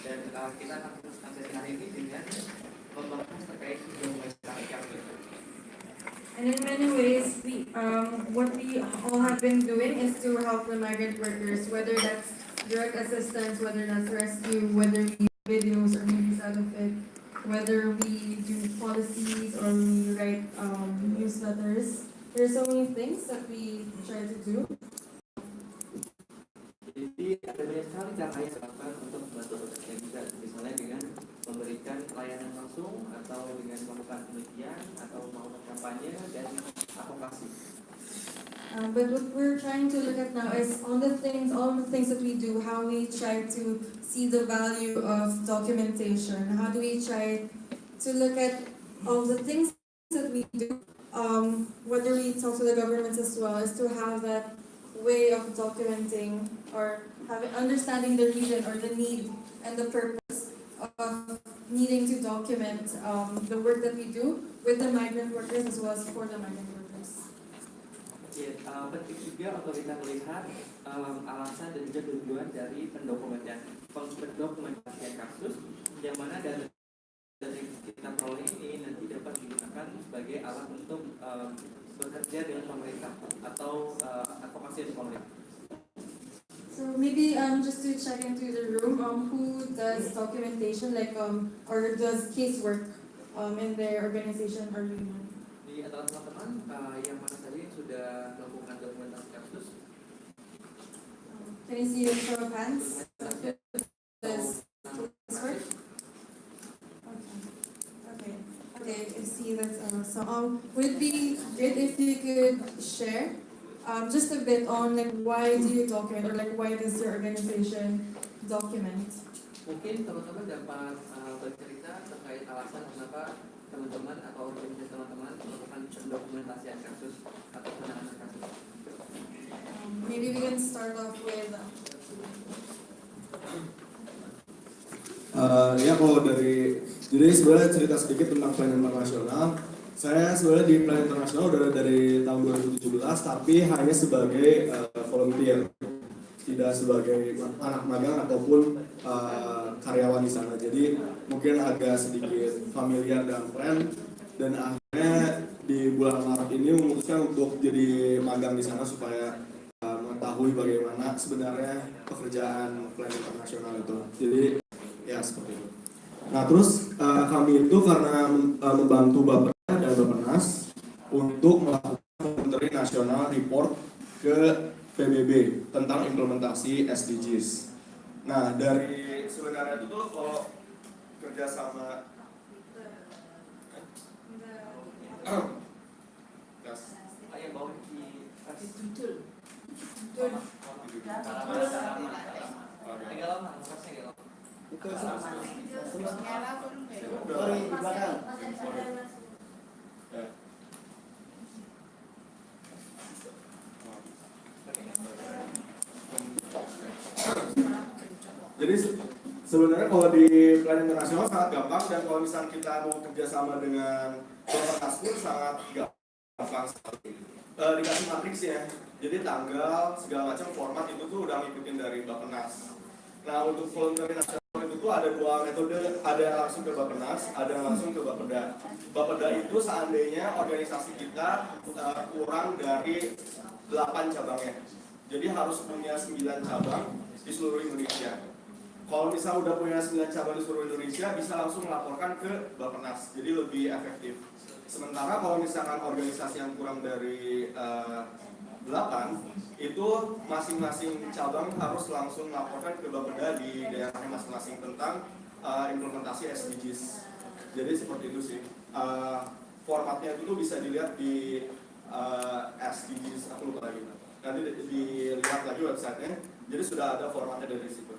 Dan kita akan sampai hari ini dengan membahas terkait dokumentasi kartu. And in many ways, what we all have been doing is to help the migrant workers, whether that's direct assistance, whether that's rescue, whether we do videos or movies out of it, whether we do policies or we write newsletters. There are so many things that we try to do. Jadi ada banyak sekali cara yang dilakukan untuk membantu pekerja kita, misalnya dengan memberikan layanan langsung atau dengan melakukan penelitian atau melakukan kampanye dan advokasi. But what we're trying to look at now is all the things that we do, how we try to see the value of documentation. How do we try to look at all the things that we do, whether we talk to the governments as well, is to have that way of documenting or understanding the reason or the need and the purpose of needing to document the work that we do with the migrant workers as well as for the migrant workers. Ya, penting juga untuk kita melihat alasan dan juga tujuan dari pendokumentasian kasus, yang mana dari kita peroleh ini nanti dapat digunakan sebagai alat untuk bekerja dengan pemerintah atau advokasi untuk pemerintah. So maybe just to check into the room, who does documentation or does casework in their organization or union? Di antara teman-teman yang mana tadi sudah melakukan dokumentasi kasus? Can you see a show of hands? Does casework? Okay, I see that. So, would it be great if you could share just a bit on why do you document or why does your organization document? Mungkin teman-teman dapat bercerita terkait alasan kenapa teman-teman atau organisasi teman-teman melakukan pendokumentasian kasus atau penanganan kasus. Maybe we can start off with. Ya kalau jadi sebenarnya cerita sedikit tentang Plan Internasional. Saya sebenarnya di Plan Internasional udah dari tahun 2017, tapi hanya sebagai volunteer, tidak sebagai anak magang ataupun karyawan di sana. Jadi mungkin agak sedikit familiar dengan Plan, dan akhirnya di bulan Maret ini memutuskan untuk jadi magang di sana supaya mengetahui bagaimana sebenarnya pekerjaan Plan Internasional itu. Jadi ya seperti itu. Nah terus kami itu karena membantu Bapeda dan Bappenas untuk melakukan voluntary national report ke PBB tentang implementasi SDGs. Nah dari sebenarnya itu tuh kalau kerja sama Yang bawa di kasih judul. Tinggal lama, masih lama. Itu sama di belakang. Jadi sebenarnya kalau di Plan Internasional sangat gampang, dan kalau misalnya kita mau kerjasama dengan Bappenas pun sangat gampang sekali. Dikasih matriks ya, jadi tanggal segala macam format itu tuh udah ngikutin dari Bappenas. Nah untuk voluntary nasional itu tuh ada dua metode, ada yang langsung ke Bappenas, ada yang langsung ke Bapeda. Bapeda itu seandainya organisasi kita kurang dari 8 cabangnya, jadi harus punya 9 cabang di seluruh Indonesia. Kalau misalnya udah punya 9 cabang di seluruh Indonesia, bisa langsung melaporkan ke Bappenas, jadi lebih efektif. Sementara kalau misalkan organisasi yang kurang dari 8, itu masing-masing cabang harus langsung melaporkan ke Bapeda di daerahnya masing-masing tentang implementasi SDGs. Jadi seperti itu sih. Formatnya itu bisa dilihat di SDGs, aku lupa lagi. Nanti dilihat lagi websitenya. Jadi sudah ada formatnya dari situ.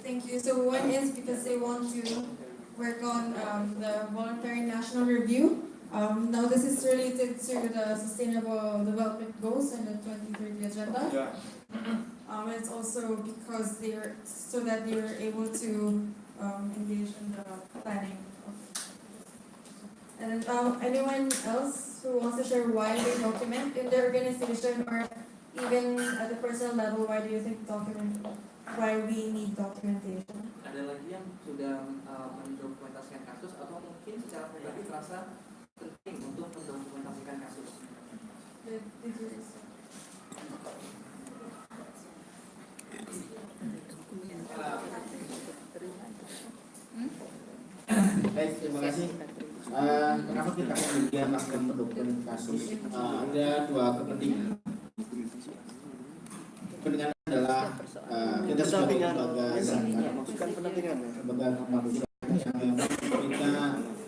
Thank you. So one is because they want to work on the voluntary national review. Now this is related to the Sustainable Development Goals and the 2030 Agenda. Yeah. It's also because so that they were able to engage in the planning. And anyone else who wants to share why they document in their organization, or even at the personal level, why do you think why we need documentation? Ada lagi yang sudah mendokumentasikan kasus atau mungkin secara pribadi terasa penting untuk mendokumentasikan kasus? Baik, terima kasih. Kenapa kita kemudian melakukan pendokumentan kasus? Ada dua kepentingan. Kepentingan adalah kita sebagai lembaga kemanusiaan yang memang kita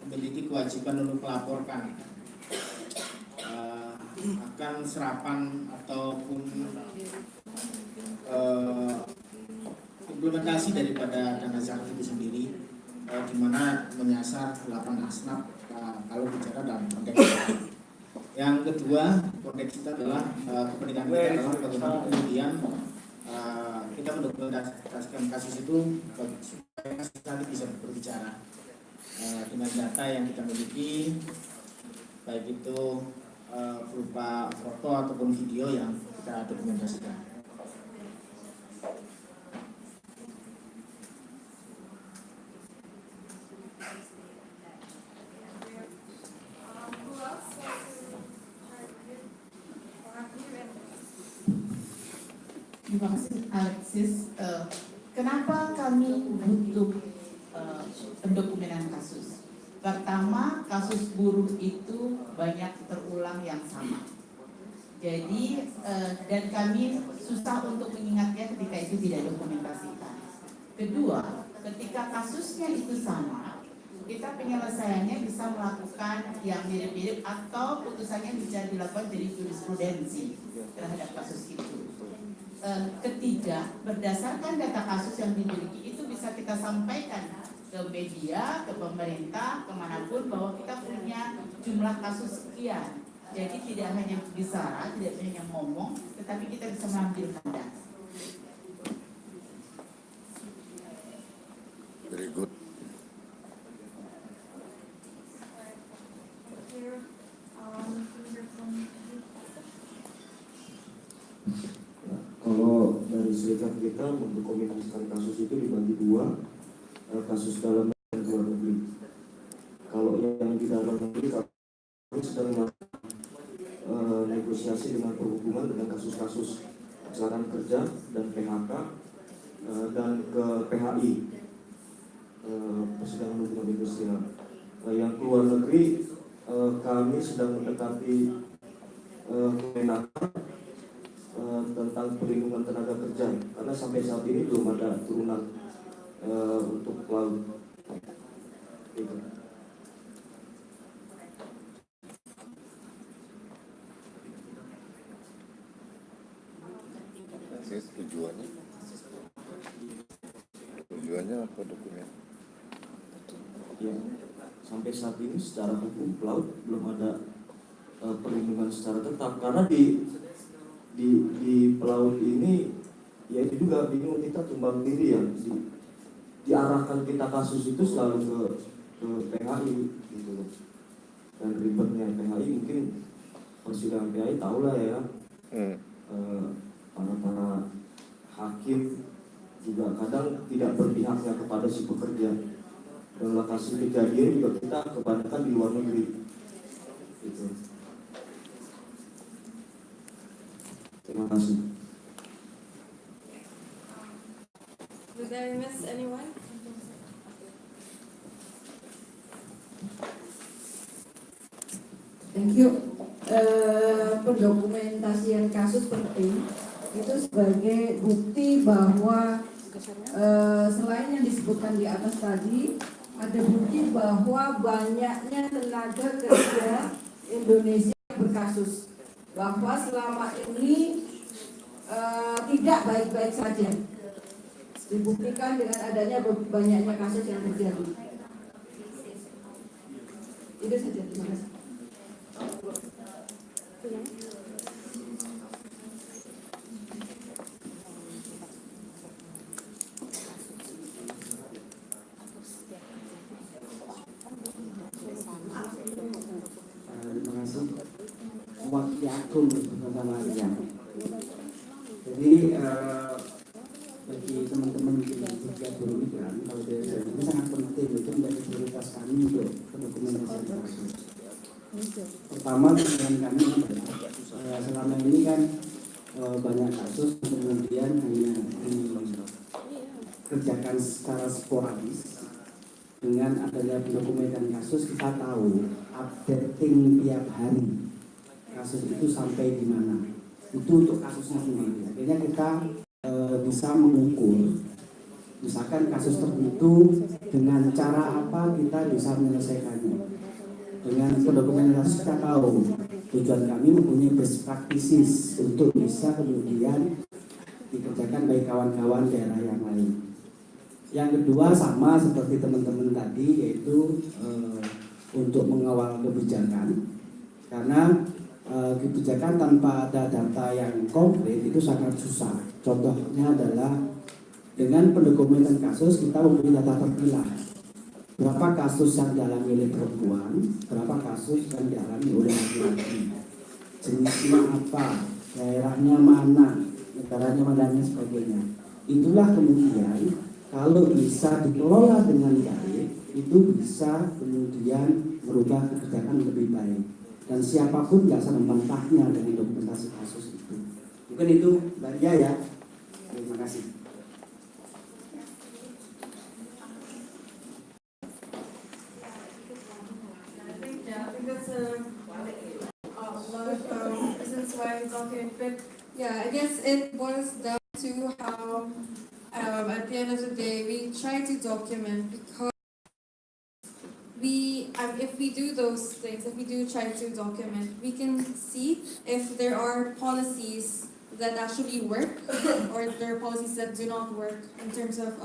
memiliki kewajiban untuk melaporkan akan serapan ataupun implementasi daripada dana zakat itu sendiri, di mana menyasar 8 asnaf kalau bicara dalam konteks ini. Yang kedua, konteks kita adalah kepentingan kita adalah bagaimana kemudian kita mendokumentasikan kasus itu supaya kasus nanti bisa berbicara dengan data yang kita miliki, baik itu berupa foto ataupun video yang kita dokumentasikan. Terima kasih Aleksis. Kenapa kami butuh pendokumenan kasus? Pertama, kasus buruh itu banyak terulang yang sama. Jadi dan kami susah untuk mengingatnya ketika itu tidak dokumentasikan. Kedua, ketika kasusnya itu sama, kita penyelesaiannya bisa melakukan yang mirip-mirip atau putusannya bisa dilakukan jadi jurisprudensi terhadap kasus itu. Ketiga, berdasarkan data kasus yang dimiliki itu bisa kita sampaikan ke media, ke pemerintah, kemanapun bahwa kita punya jumlah kasus sekian. Jadi tidak hanya bicara, tidak hanya ngomong, tetapi kita bisa mengambil data. Very good. Kalau dari serikat kita mendokumentasikan kasus itu dibagi dua, kasus dalam dan luar negeri. Kalau yang di dalam negeri kami sedang melakukan negosiasi dengan perhubungan dengan kasus-kasus kecelakaan kerja dan PHK dan ke PHI, persidangan hubungan industrial. Yang keluar negeri kami sedang mendekati kemenaker tentang perlindungan tenaga kerja, karena sampai saat ini belum ada turunan untuk pelaut. Gitu. Tujuannya apa dokumen? Ya, sampai saat ini secara hukum pelaut belum ada perlindungan secara tetap, karena di pelaut ini ya itu juga bingung, kita tumbang diri ya, diarahkan kita kasus itu selalu ke PHI gitu loh. Dan ribetnya PHI, mungkin persidangan PHI tahu lah ya, para hakim juga kadang tidak berpihaknya kepada si pekerja, dan lokasi kejadian juga kita kebanyakan di luar negeri gitu. Terima kasih. Did I miss anyone? Thank you. Pendokumentasian kasus penting itu sebagai bukti bahwa selain yang disebutkan di atas tadi, ada bukti bahwa banyaknya tenaga kerja Indonesia berkasus, bahwa selama ini tidak baik-baik saja, dibuktikan dengan adanya banyaknya kasus yang terjadi. Itu saja, terima kasih. Terima kasih. Waktu aku bersama-sama. pertama dengan kami adalah selama ini kan banyak kasus kemudian hanya dikerjakan secara sporadis. Dengan adanya pendokumentan kasus kita tahu updating tiap hari kasus itu sampai di mana. Itu untuk kasusnya sendiri. Akhirnya kita bisa mengukur misalkan kasus tertentu dengan cara apa kita bisa menyelesaikannya. Dengan pendokumentasi kita tahu tujuan kami mempunyai best practices untuk bisa kemudian dikerjakan bagi kawan-kawan daerah yang lain. Yang kedua sama seperti teman-teman tadi, yaitu untuk mengawal kebijakan, karena kebijakan tanpa ada data yang konkret itu sangat susah. Contohnya adalah dengan pendokumentan kasus kita mempunyai data terpilah. Berapa kasus yang dialami oleh perempuan, berapa kasus yang dialami oleh laki-laki, jenisnya apa, daerahnya mana, negaranya mana dan sebagainya. Itulah kemudian kalau bisa dikelola dengan baik, itu bisa kemudian merubah kebijakan lebih baik. Dan siapapun nggak bisa membantahnya dari dokumentasi kasus itu. Mungkin itu Mbak Dia ya. Terima kasih. I think that's a lot of reasons why it's okay. But yeah, I guess it boils down to how at the end of the day we try to document, because if we do those things, if we do try to document, we can see if there are policies that actually work or there are policies that do not work in terms of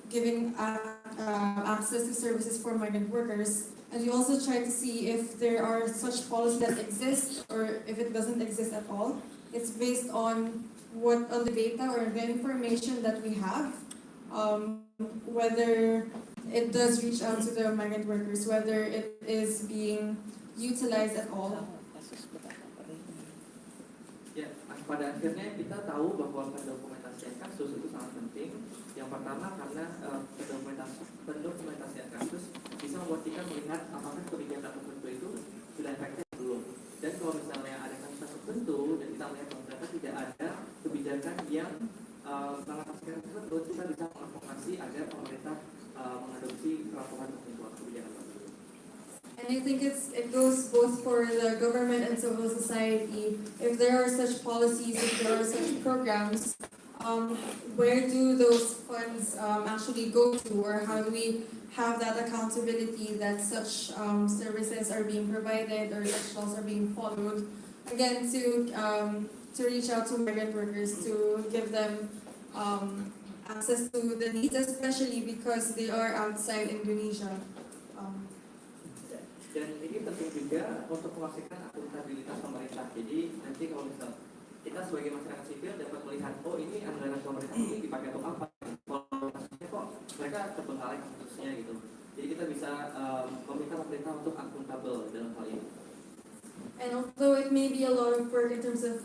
giving access to services for migrant workers. And we also try to see if there are such policies that exist or if it doesn't exist at all. It's based on the data or the information that we have, whether it does reach out to the migrant workers, whether it is being utilized at all. Ya, pada akhirnya kita tahu bahwa pendokumentasian kasus itu sangat penting. Yang pertama karena pendokumentasian kasus bisa membuat kita melihat apakah kebijakan tertentu itu sudah efektif atau belum. Dan kalau misalnya ada kasus tertentu dan kita melihat bahwa ternyata tidak ada kebijakan yang mengatasi kasus tersebut, kita bisa mengadvokasi agar pemerintah mengadopsi peraturan tertentu atau kebijakan tertentu. And I think it goes both for the government and civil society. If there are such policies, if there are such programs, where do those funds actually go to, or how do we have that accountability that such services are being provided or such laws are being followed? Again, to reach out to migrant workers, to give them access to the needs, especially because they are outside Indonesia. Dan ini penting juga untuk memastikan akuntabilitas pemerintah. Jadi nanti kalau misal kita sebagai masyarakat sipil dapat melihat, oh ini anggaran pemerintah ini dipakai untuk apa? Kalau kasusnya kok mereka terbengkalai kasusnya gitu. Jadi kita bisa meminta pemerintah untuk akuntabel dalam hal ini. And although it may be a lot of work in terms of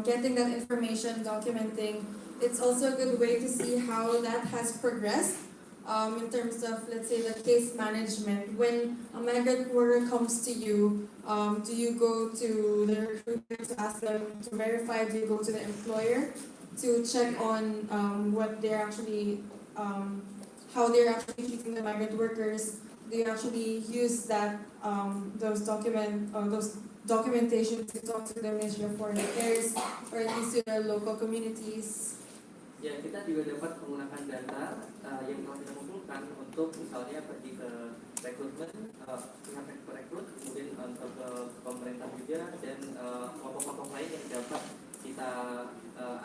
getting that information, documenting, it's also a good way to see how that has progressed. In terms of, let's say, the case management. When a migrant worker comes to you, do you go to the recruiter to ask them to verify? Do you go to the employer to check on what they're actually, how they're actually treating the migrant workers? Do you actually use that those documentation to talk to the Ministry of Foreign Affairs or at least to the local communities? Ya, kita juga dapat menggunakan data yang telah kita kumpulkan untuk misalnya pergi ke rekrutmen, pihak rekrut, kemudian ke pemerintah juga, dan kelompok-kelompok lain yang dapat kita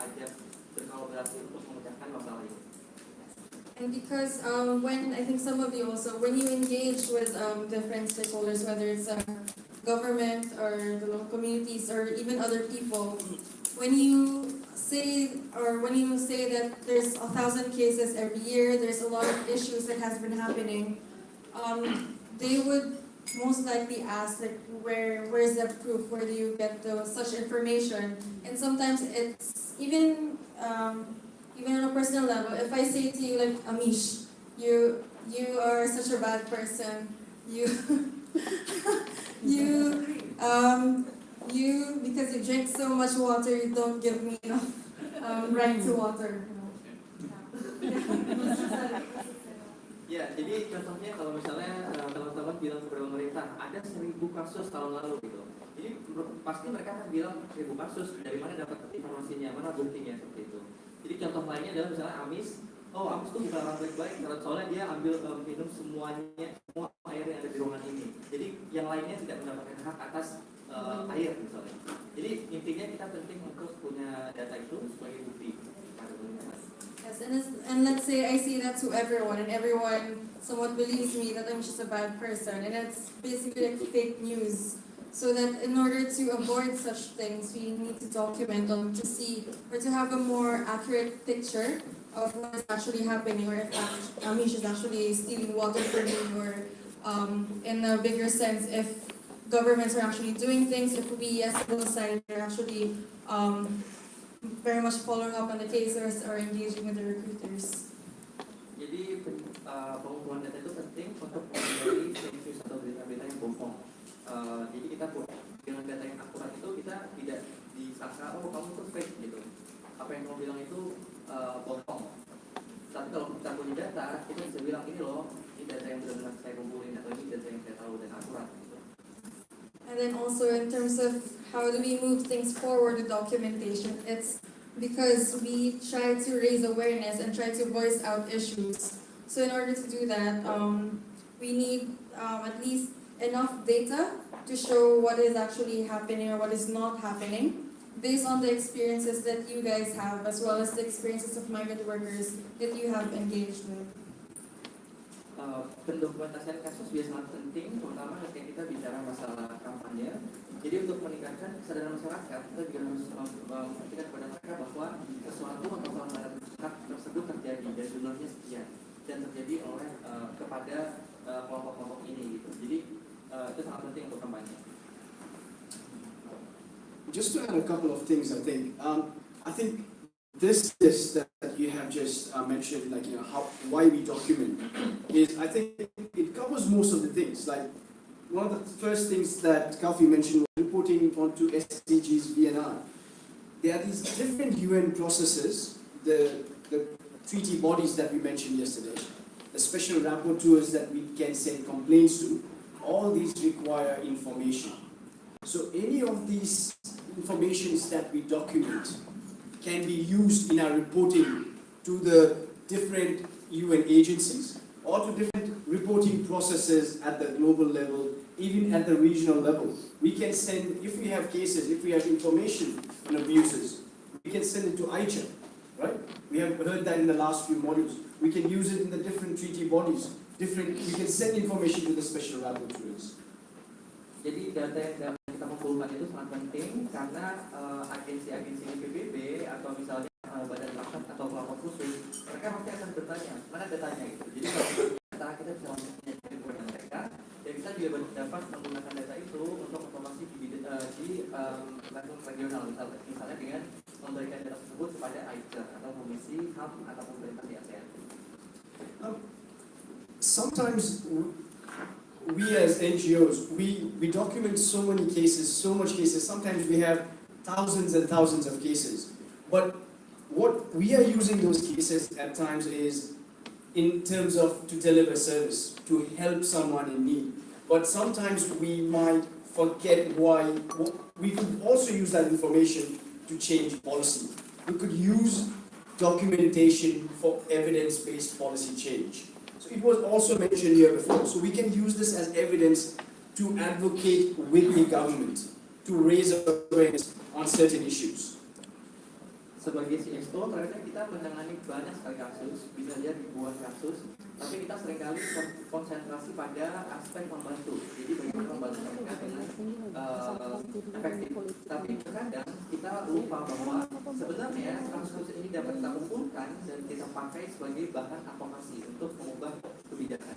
ajak berkolaborasi untuk memecahkan masalah ini. And because when I think some of you also, when you engage with different stakeholders, whether it's government or the local communities or even other people, when you say that there's 1,000 cases every year, there's a lot of issues that has been happening, they would most likely ask, like, where's the proof? Where do you get such information? And sometimes it's even on a personal level. If I say to you, like, Amish, you are such a bad person. You Because you drink so much water, you don't give me enough right to water. Ya, jadi contohnya kalau misalnya teman-teman bilang kepada pemerintah ada 1.000 kasus tahun lalu gitu, jadi pasti mereka akan bilang 1.000 kasus, dari mana dapat informasinya, mana buktinya seperti itu. Jadi contoh lainnya adalah misalnya Amis, Amis tuh bukan orang baik-baik karena soalnya dia ambil minum semua air yang ada di ruangan ini. Jadi yang lainnya tidak mendapatkan hak atas air misalnya. Jadi intinya kita penting untuk punya data itu sebagai bukti. Yes, and let's say I say that to everyone, and everyone somewhat believes me that I'm just a bad person, and it's basically like fake news. So that in order to avoid such things, we need to document them to see or to have a more accurate picture of what is actually happening, or if Amish is actually stealing water from me, or in a bigger sense, if governments are actually doing things, if we as civil society are actually very much following up on the cases or engaging with the recruiters. Jadi pengumpulan data itu penting untuk menghindari fake news atau berita-berita yang bohong. Jadi kita dengan data yang akurat itu kita tidak disangka kamu tuh fake gitu. Apa yang kamu bilang itu bohong. Tapi kalau kita punya data, kita bisa bilang ini loh, ini data yang benar-benar saya kumpulin atau ini data yang saya tahu dan akurat. Gitu. And then also in terms of how do we move things forward with documentation, it's because we try to raise awareness and try to voice out issues. So in order to do that, we need at least enough data to show what is actually happening or what is not happening based on the experiences that you guys have, as well as the experiences of migrant workers that you have engaged with. Pendokumentasian kasus biasa sangat penting, terutama ketika kita bicara masalah kampanye. Jadi untuk meningkatkan kesadaran masyarakat, kita juga harus memperhatikan kepada mereka bahwa sesuatu atau pelanggaran hak tersebut terjadi dan jumlahnya sekian dan terjadi oleh kepada kelompok-kelompok ini gitu. Jadi itu sangat penting untuk kampanye. Just to add a couple of things, I think this list that you have just mentioned, like why we document, is I think it covers most of the things. Like one of the first things that Kafi mentioned was reporting onto SDGs VNR. There are these different UN processes, the treaty bodies that we mentioned yesterday, the special rapporteurs that we can send complaints to. All these require information. So any of these informations that we document can be used in our reporting to the different UN agencies or to different reporting processes at the global level, even at the regional level. We can send, if we have cases, if we have information on abuses, we can send it to ICHA, right? We have heard that in the last few modules. We can use it in the different treaty bodies. We can send information to the special rapporteurs. Jadi data yang kita kumpulkan itu sangat penting karena agensi-agensi PBB atau misalnya badan rakyat atau kelompok khusus, mereka pasti akan bertanya mana datanya itu. Jadi kalau data kita bisa langsungnya kepada mereka, dan kita juga dapat menggunakan data itu untuk otomasi di level regional, misalnya dengan memberikan data tersebut kepada ICHA atau Komisi HAM atau pemerintah di ASEAN. Sometimes we as NGOs, we document so many cases, so much cases. Sometimes we have thousands and thousands of cases. But what we are using those cases at times is in terms of to deliver service, to help someone in need. But sometimes we might forget why. We could also use that information to change policy. We could use documentation for evidence-based policy change. So it was also mentioned here before. So we can use this as evidence to advocate with the government, to raise awareness on certain issues. Sebagai CSO, ternyata kita menangani banyak sekali kasus, bisa lihat ribuan kasus, tapi kita seringkali konsentrasi pada aspek membantu. Jadi bagaimana membantu mereka dengan efektif. Tapi terkadang kita lupa bahwa sebenarnya kasus-kasus ini dapat kita kumpulkan dan kita pakai sebagai bahan advokasi untuk mengubah kebijakan.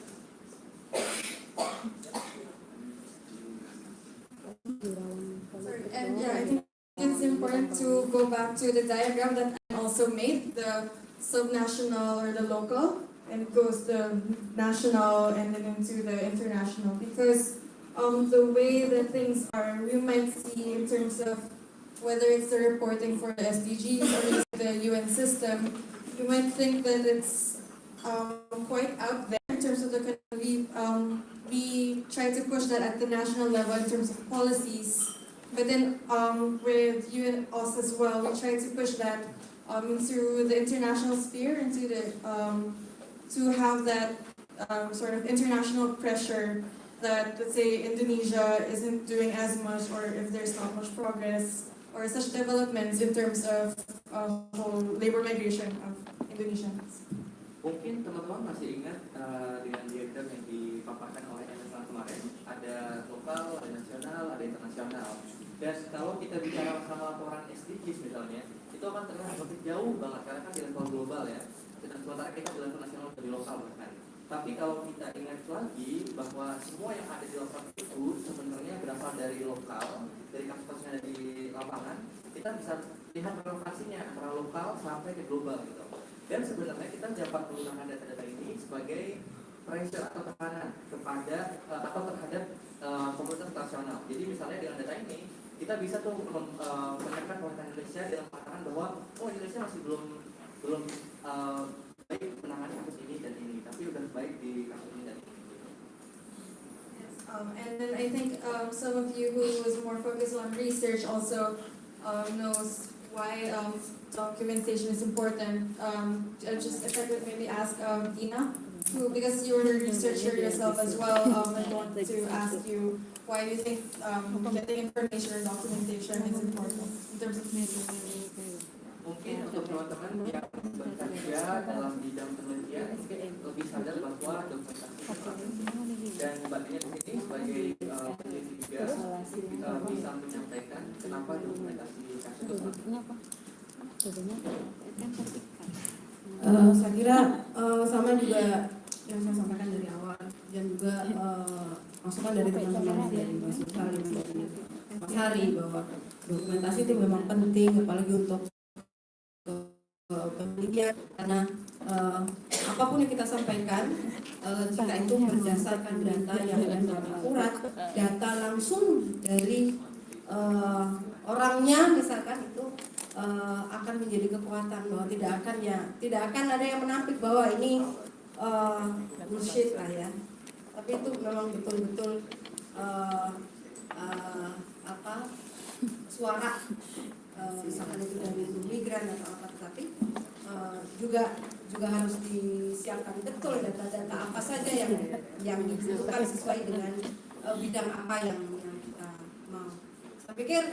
And yeah, I think it's important to go back to the diagram that I also made, the subnational or the local, and it goes the national and then into the international, because the way that things are, we might see in terms of whether it's the reporting for the SDGs or just the UN system, you might think that it's quite out there in terms of the we try to push that at the national level in terms of policies, but then with UN us as well, we try to push that into the international sphere, into the to have that sort of international pressure that, let's say, Indonesia isn't doing as much, or if there's not much progress or such developments in terms of whole labor migration of Indonesians. Mungkin teman-teman masih ingat dengan diagram yang dipaparkan oleh Emerson kemarin, ada lokal, ada nasional, ada internasional. Dan kalau kita bicara masalah laporan SDGs misalnya, itu akan terlihat lebih jauh banget karena kan di level global ya. Dan sementara kita di level nasional lebih lokal bahkan. Tapi kalau kita ingat lagi bahwa semua yang ada di lokal itu sebenarnya berasal dari lokal, dari kasus-kasus yang ada di lapangan, kita bisa lihat relevansinya antara lokal sampai ke global gitu. Dan sebenarnya kita dapat menggunakan data-data ini sebagai pressure atau tekanan kepada atau terhadap komunitas internasional. Jadi misalnya dengan data ini kita bisa tuh menekan pemerintah Indonesia dalam mengatakan bahwa Indonesia masih belum baik menangani kasus ini dan ini, tapi udah baik di kasus ini dan ini. Yes, and then I think some of you who was more focused on research also knows why documentation is important. Just if I could maybe ask Dina, who, because you're a researcher yourself as well, I want to ask you why you think getting information or documentation is important in terms of Mungkin untuk teman-teman yang bekerja dalam bidang penelitian mungkin lebih sadar bahwa dokumentasi itu penting. Dan baginya di sini sebagai peneliti juga bisa menyampaikan kenapa dokumentasi kasus itu penting. Saya kira sama juga yang saya sampaikan dari awal dan juga masukan dari teman-teman dari Mas Salim dan Mas Hari bahwa dokumentasi itu memang penting apalagi untuk penelitian karena apapun yang kita sampaikan jika itu berdasarkan data yang benar akurat, data langsung dari orangnya misalkan itu akan menjadi kekuatan bahwa tidak akan ada yang menampik bahwa ini bullshit lah ya. Tapi itu memang betul-betul suara misalkan itu dari migran atau apa, tetapi juga harus disiapkan betul data-data apa saja yang dibutuhkan sesuai dengan bidang apa yang kita mau. Saya pikir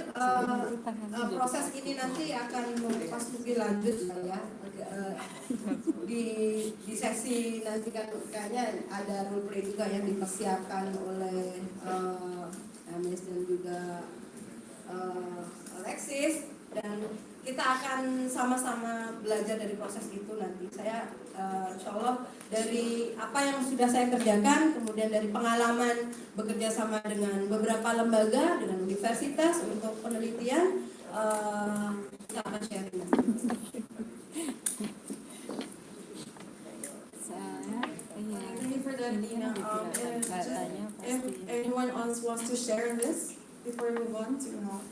proses ini nanti akan pas lebih lanjut ya. Di sesi nanti kan kayaknya ada role play juga yang dipersiapkan oleh Ms dan juga Aleksis, dan kita akan sama-sama belajar dari proses itu nanti. Saya insya Allah dari apa yang sudah saya kerjakan, kemudian dari pengalaman bekerja sama dengan beberapa lembaga, dengan universitas untuk penelitian, kita akan sharing nanti. Thank you for that, Dina. If anyone else wants to share this before we move on to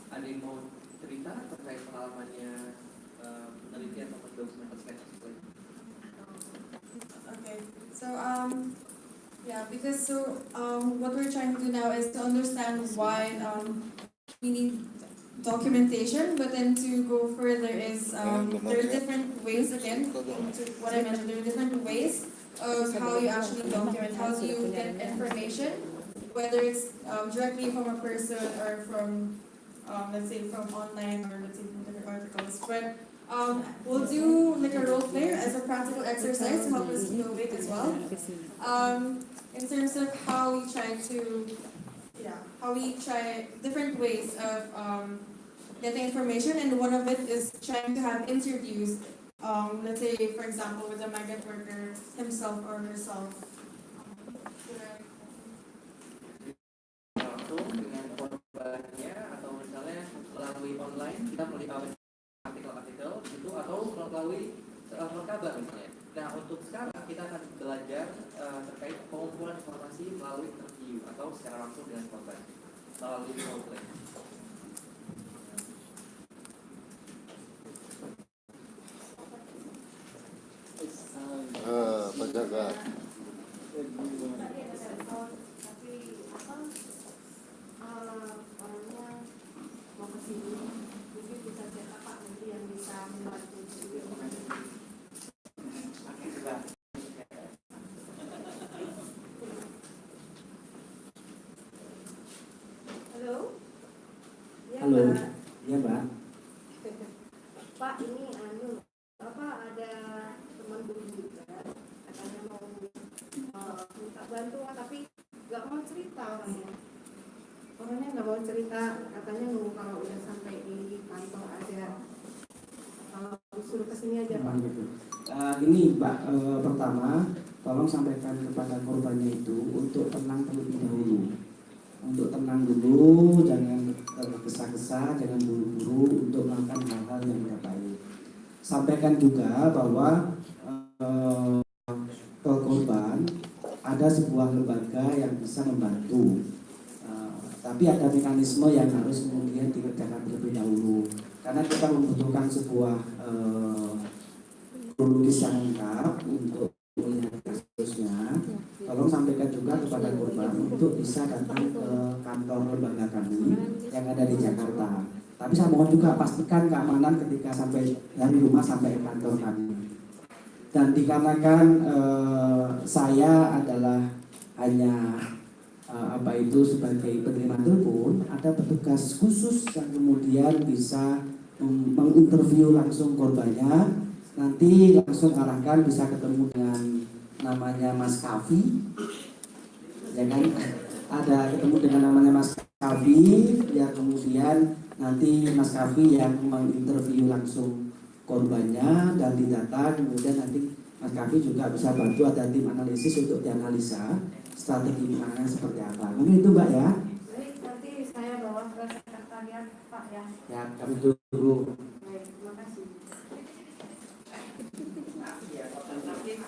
Ada yang mau cerita terkait pengalamannya penelitian atau mendokumentasikan kasus ini? Okay, so what we're trying to do now is to understand why we need documentation, but then to go further is there are different ways again. To what I mentioned, there are different ways of how you actually document, how do you get information, whether it's directly from a person or from let's say from online or let's say from different articles. But we'll do like a role play as a practical exercise to help us innovate as well. In terms of how we try different ways of getting information, and one of it is trying to have interviews. Let's say, for example, with a migrant worker himself or herself. Langsung dengan korbannya atau misalnya melalui online kita melihat artikel-artikel itu atau melalui kabar misalnya. Nah, untuk sekarang kita akan belajar terkait pengumpulan informasi melalui interview atau secara langsung dengan korban melalui role play. Penjaga. Tapi orangnya mau ke sini, mungkin bisa cek apa nanti yang bisa membantu. Halo? Ya, Halo, Mbak. iya Mbak. Pak, ini apa ada teman guru juga katanya mau minta bantuan tapi nggak mau cerita orangnya nggak mau cerita, katanya nunggu kalau udah sampai di kantor aja, kalau disuruh kesini aja Pak. Gitu. Ini Mbak, pertama tolong sampaikan kepada korbannya itu untuk tenang terlebih dahulu. Untuk tenang dulu, jangan tergesa-gesa, jangan buru-buru untuk melakukan hal-hal yang tidak baik. Sampaikan juga bahwa ke korban ada sebuah lembaga yang bisa membantu, tapi ada mekanisme yang harus kemudian dikerjakan terlebih dahulu, karena kita membutuhkan sebuah kronologis yang lengkap untuk melihat kasusnya. Tolong sampaikan juga kepada korban untuk bisa datang ke kantor lembaga kami yang ada di Jakarta. Tapi saya mohon juga pastikan keamanan ketika sampai dari rumah sampai ke kantor kami. Dan dikarenakan saya adalah hanya sebagai penerima telepon, ada petugas khusus yang kemudian bisa menginterview langsung korbannya. Nanti langsung arahkan, bisa ketemu dengan namanya Mas Kavi, ya kan? Ada ketemu dengan namanya Mas Kavi, ya kemudian nanti Mas Kavi yang menginterview langsung korbannya dan didata, kemudian nanti Mas Kavi juga bisa bantu, ada tim analisis untuk dianalisa strategi penanganan seperti apa. Mungkin itu Mbak ya. Baik, nanti saya bawa ke sekretariat Pak ya. Ya, kami tunggu. Baik, terima kasih. Ya, alternatif.